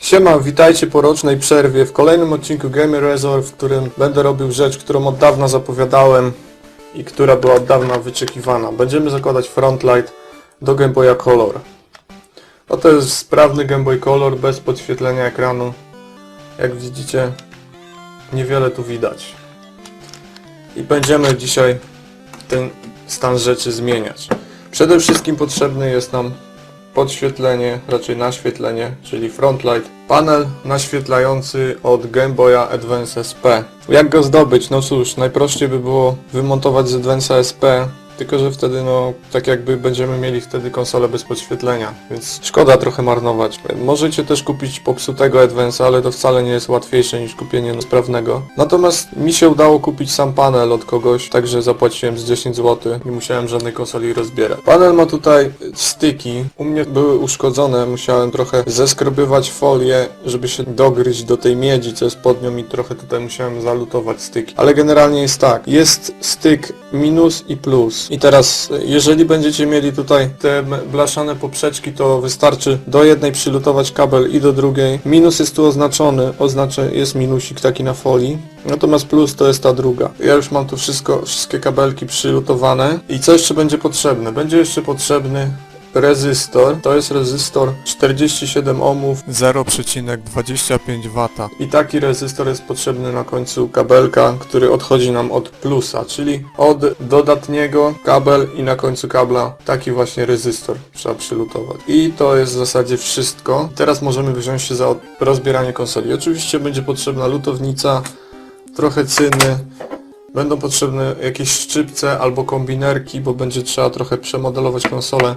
Siema, witajcie po rocznej przerwie w kolejnym odcinku Gamer Resort, w którym będę robił rzecz, którą od dawna zapowiadałem i która była od dawna wyczekiwana. Będziemy zakładać frontlight do Game Boya Color. Oto jest sprawny Game Boy Color bez podświetlenia ekranu. Jak widzicie, niewiele tu widać. I będziemy dzisiaj ten stan rzeczy zmieniać. Przede wszystkim potrzebny jest nam podświetlenie, raczej naświetlenie, czyli frontlight, panel naświetlający od Game Boya Advance SP. Jak go zdobyć? No cóż, najprościej by było wymontować z Advance SP, tylko że wtedy tak jakby będziemy mieli wtedy konsolę bez podświetlenia, więc szkoda trochę marnować. Możecie też kupić popsutego Advance, ale to wcale nie jest łatwiejsze niż kupienie sprawnego. Natomiast mi się udało kupić sam panel od kogoś, także zapłaciłem z 10 zł, nie musiałem żadnej konsoli rozbierać. Panel ma tutaj styki, u mnie były uszkodzone, musiałem trochę zeskrobywać folię, żeby się dogryźć do tej miedzi, co jest pod nią, i trochę tutaj musiałem zalutować styki. Ale generalnie jest tak, jest styk minus i plus. I teraz, jeżeli będziecie mieli tutaj te blaszane poprzeczki, to wystarczy do jednej przylutować kabel i do drugiej. Minus jest tu oznaczony, jest minusik taki na folii. Natomiast plus to jest ta druga. Ja już mam tu wszystkie kabelki przylutowane. I co jeszcze będzie potrzebne? Będzie jeszcze potrzebny rezystor. To jest rezystor 47 ohmów 0,25 W. I taki rezystor jest potrzebny na końcu kabelka, który odchodzi nam od plusa, czyli od dodatniego kabel i na końcu kabla taki właśnie rezystor trzeba przylutować. I to jest w zasadzie wszystko. Teraz możemy wziąć się za rozbieranie konsoli. Oczywiście będzie potrzebna lutownica, trochę cyny. Będą potrzebne jakieś szczypce albo kombinerki, bo będzie trzeba trochę przemodelować konsolę.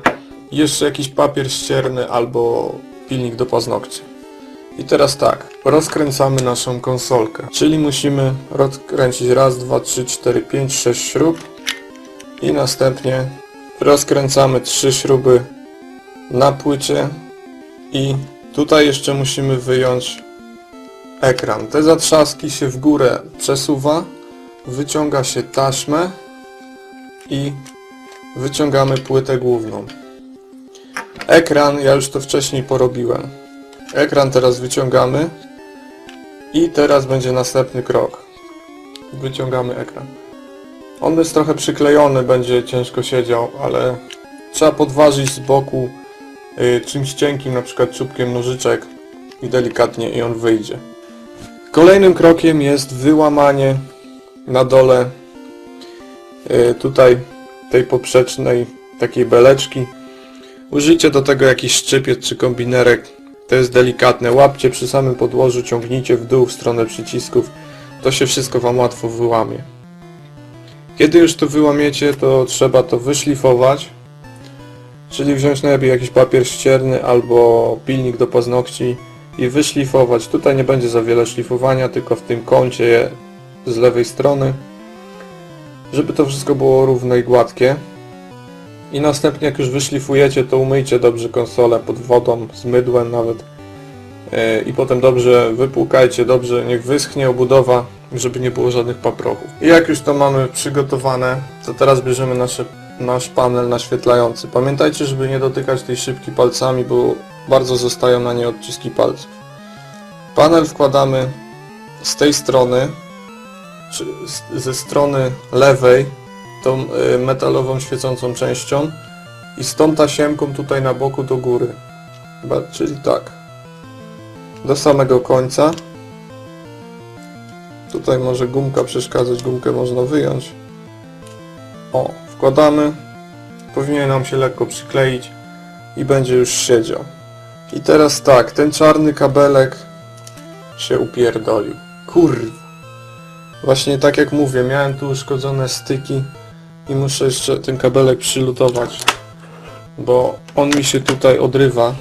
Jeszcze jakiś papier ścierny albo pilnik do paznokci. I teraz tak, rozkręcamy naszą konsolkę. Czyli musimy rozkręcić raz, 2, 3, 4, 5, 6 śrub. I następnie rozkręcamy 3 śruby na płycie. I tutaj jeszcze musimy wyjąć ekran. Te zatrzaski się w górę przesuwa. Wyciąga się taśmę i wyciągamy płytę główną. Ekran, ja już to wcześniej porobiłem. Ekran teraz wyciągamy i teraz będzie następny krok. Wyciągamy ekran. On jest trochę przyklejony, będzie ciężko siedział, ale trzeba podważyć z boku czymś cienkim, na przykład czubkiem nożyczek i delikatnie i on wyjdzie. Kolejnym krokiem jest wyłamanie na dole tutaj tej poprzecznej takiej beleczki. Użyjcie do tego jakiś szczypiec czy kombinerek, to jest delikatne. Łapcie przy samym podłożu, ciągnijcie w dół w stronę przycisków, to się wszystko Wam łatwo wyłamie. Kiedy już to wyłamiecie, to trzeba to wyszlifować, czyli wziąć najlepiej jakiś papier ścierny albo pilnik do paznokci i wyszlifować. Tutaj nie będzie za wiele szlifowania, tylko w tym kącie z lewej strony, żeby to wszystko było równe i gładkie. I następnie jak już wyszlifujecie, to umyjcie dobrze konsolę pod wodą, z mydłem nawet. I potem dobrze wypłukajcie, dobrze niech wyschnie obudowa, żeby nie było żadnych paprochów. I jak już to mamy przygotowane, to teraz bierzemy nasz panel naświetlający. Pamiętajcie, żeby nie dotykać tej szybki palcami, bo bardzo zostają na niej odciski palców. Panel wkładamy z tej strony, czy ze strony lewej, tą metalową świecącą częścią i z tą tasiemką tutaj na boku do góry. Czyli tak. Do samego końca. Tutaj może gumka przeszkadzać, gumkę można wyjąć. O, wkładamy. Powinien nam się lekko przykleić i będzie już siedział. I teraz tak, ten czarny kabelek się upierdolił. Kurwa. Właśnie tak jak mówię, miałem tu uszkodzone styki i muszę jeszcze ten kabelek przylutować, bo on mi się tutaj odrywa.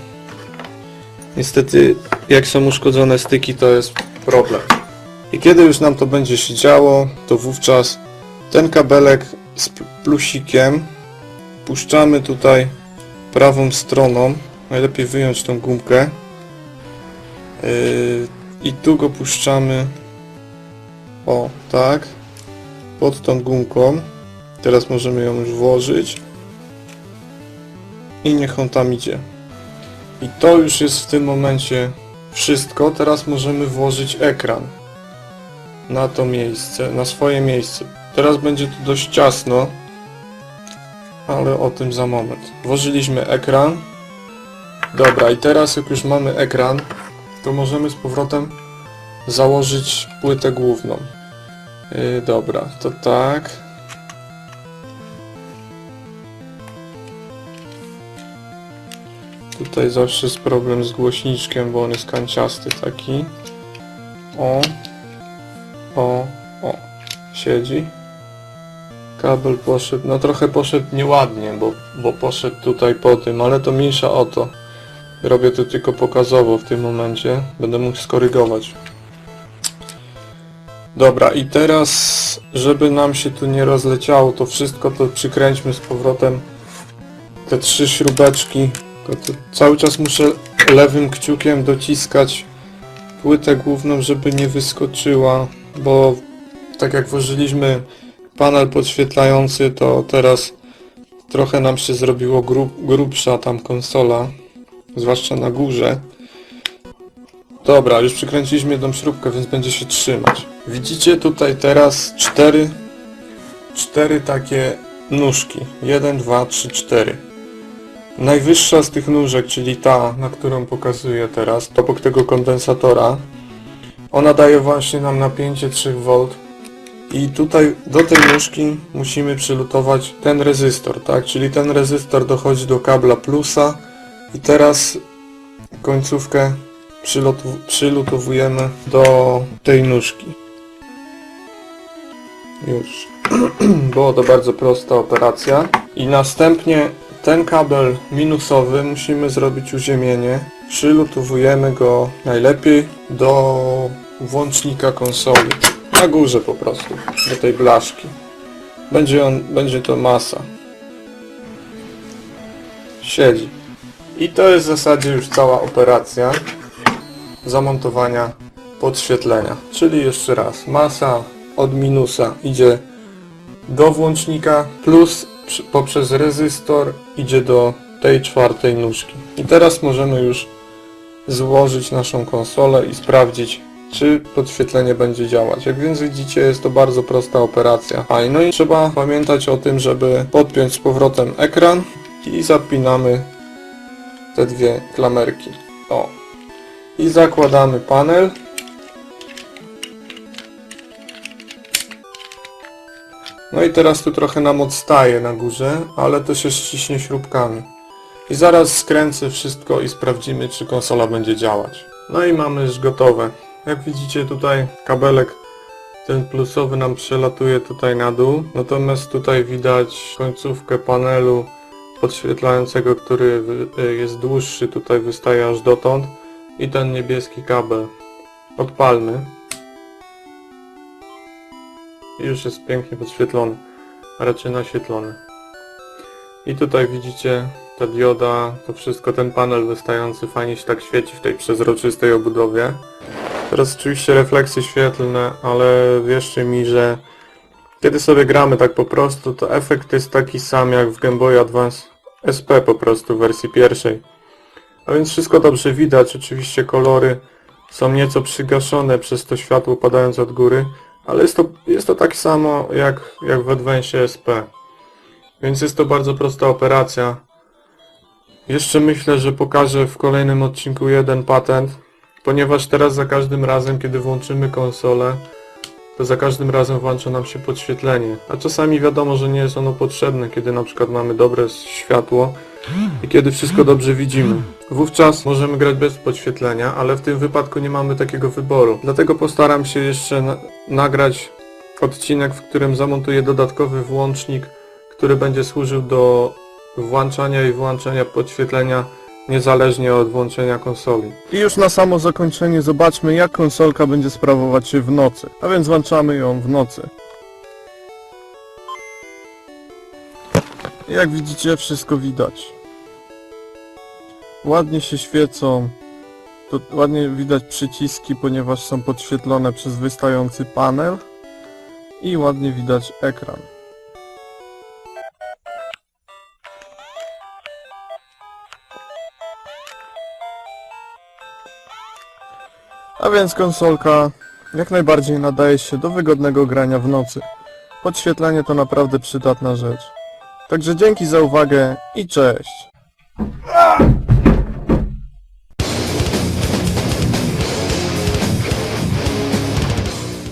Niestety, jak są uszkodzone styki, to jest problem. I kiedy już nam to będzie się działo, to wówczas ten kabelek z plusikiem puszczamy tutaj prawą stroną. Najlepiej wyjąć tą gumkę. I tu go puszczamy. O, tak. Pod tą gumką. Teraz możemy ją już włożyć. I niech on tam idzie. I to już jest w tym momencie wszystko. Teraz możemy włożyć ekran na to miejsce, na swoje miejsce. Teraz będzie tu dość ciasno, ale o tym za moment. Włożyliśmy ekran. Dobra, i teraz jak już mamy ekran, to możemy z powrotem założyć płytę główną. Dobra, to tak. Tutaj zawsze jest problem z głośniczkiem, bo on jest kanciasty taki. O. Siedzi. Kabel poszedł, no trochę poszedł nieładnie, bo poszedł tutaj po tym, ale to mniejsza o to. Robię to tylko pokazowo w tym momencie. Będę mógł skorygować. Dobra, i teraz, żeby nam się tu nie rozleciało to wszystko, to przykręćmy z powrotem te 3 śrubeczki. To cały czas muszę lewym kciukiem dociskać płytę główną, żeby nie wyskoczyła, bo tak jak włożyliśmy panel podświetlający, to teraz trochę nam się zrobiło grubsza tam konsola, zwłaszcza na górze. Dobra, już przykręciliśmy jedną śrubkę, więc będzie się trzymać. Widzicie tutaj teraz 4 takie nóżki. 1, 2, 3, 4. Najwyższa z tych nóżek, czyli ta, na którą pokazuję teraz, obok tego kondensatora, ona daje właśnie nam napięcie 3V i tutaj do tej nóżki musimy przylutować ten rezystor, tak? Czyli ten rezystor dochodzi do kabla plusa i teraz końcówkę przylutowujemy do tej nóżki. Już. Było to bardzo prosta operacja. I następnie ten kabel minusowy musimy zrobić uziemienie. Przylutowujemy go najlepiej do włącznika konsoli. Na górze po prostu, do tej blaszki. Będzie to masa. Siedzi. I to jest w zasadzie już cała operacja zamontowania podświetlenia. Czyli jeszcze raz, masa od minusa idzie do włącznika, plus poprzez rezystor idzie do tej 4. nóżki. I teraz możemy już złożyć naszą konsolę i sprawdzić, czy podświetlenie będzie działać. Jak więc widzicie, jest to bardzo prosta operacja. No i trzeba pamiętać o tym, żeby podpiąć z powrotem ekran i zapinamy te 2 klamerki. I zakładamy panel. No i teraz tu trochę nam odstaje na górze, ale to się ściśnie śrubkami. I zaraz skręcę wszystko i sprawdzimy, czy konsola będzie działać. No i mamy już gotowe. Jak widzicie tutaj kabelek ten plusowy nam przelatuje tutaj na dół. Natomiast tutaj widać końcówkę panelu podświetlającego, który jest dłuższy, tutaj wystaje aż dotąd. I ten niebieski kabel. Odpalmy. I już jest pięknie podświetlony, a raczej naświetlony. I tutaj widzicie ta dioda, to wszystko, ten panel wystający fajnie się tak świeci w tej przezroczystej obudowie. Teraz oczywiście refleksje świetlne, ale wierzcie mi, że kiedy sobie gramy tak po prostu, to efekt jest taki sam jak w Game Boy Advance SP po prostu w wersji pierwszej. A więc wszystko dobrze widać, oczywiście kolory są nieco przygaszone przez to światło padające od góry, ale jest to tak samo jak w Advance SP. Więc jest to bardzo prosta operacja. Jeszcze myślę, że pokażę w kolejnym odcinku jeden patent, ponieważ teraz za każdym razem, kiedy włączymy konsolę, to za każdym razem włącza nam się podświetlenie. A czasami wiadomo, że nie jest ono potrzebne, kiedy na przykład mamy dobre światło i kiedy wszystko dobrze widzimy. Wówczas możemy grać bez podświetlenia, ale w tym wypadku nie mamy takiego wyboru. Dlatego postaram się jeszcze nagrać odcinek, w którym zamontuję dodatkowy włącznik, który będzie służył do włączania i wyłączania podświetlenia niezależnie od włączenia konsoli. I już na samo zakończenie zobaczmy, jak konsolka będzie sprawować się w nocy. A więc włączamy ją w nocy. Jak widzicie, wszystko widać. Ładnie się świecą. To ładnie widać przyciski, ponieważ są podświetlone przez wystający panel. I ładnie widać ekran. A więc konsolka jak najbardziej nadaje się do wygodnego grania w nocy. Podświetlenie to naprawdę przydatna rzecz. Także dzięki za uwagę i cześć!